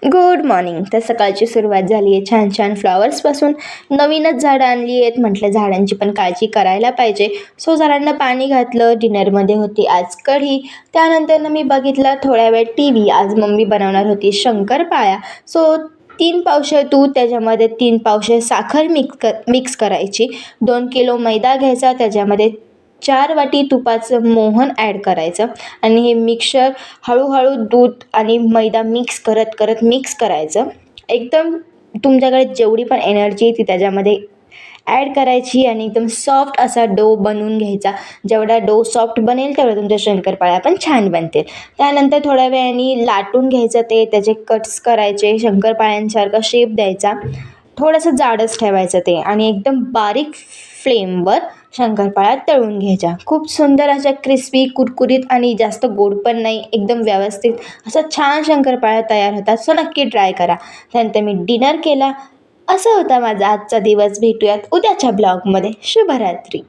Good morning. तर सकाळची सुरुवात झाली आहे छान छान फ्लॉवर्सपासून. नवीनच झाडं आणली आहेत, म्हटलं झाडांची पण काळजी करायला पाहिजे. सो झाडांना पाणी घातलं. डिनरमध्ये होती आज कढी. त्यानंतर मी बघितलं थोड्या वेळ टी व्ही. आज मम्मी बनवणार होती शंकरपाळ्या. सो 3 पावशे दूध, त्याच्यामध्ये 3 पावशे साखर मिक्स करायची. 2 किलो मैदा घ्यायचा, त्याच्यामध्ये 4 वाटी तुपाचं मोहन ॲड करायचं आणि हे मिक्सर हळूहळू दूध आणि मैदा मिक्स करत करत मिक्स करायचं. एकदम तुमच्याकडे जेवढी पण एनर्जी ती त्याच्यामध्ये ॲड करायची आणि एकदम सॉफ्ट असा डो बनवून घ्यायचा. जेवढा डो सॉफ्ट बनेल तेवढ्या तुमच्या शंकरपाळ्या पण छान बनतील. त्यानंतर थोड्या वेळाने लाटून घ्यायचं ते, त्याचे कट्स करायचे, शंकरपाळ्यांसारखा शेप द्यायचा. थोडंसं जाडच ठेवायचं ते आणि एकदम बारीक फ्लेमवर शंकरपाळ्या तळून घ्यायच्या. खूप सुंदर अशा क्रिस्पी, कुरकुरीत आणि जास्त गोड पण नाही, एकदम व्यवस्थित असं छान शंकरपाळ्या तयार होतात. सो नक्की ट्राय करा. त्यानंतर मी डिनर केला. असा होता माझा आजचा दिवस. भेटूयात उद्याच्या ब्लॉगमध्ये. शुभरात्री.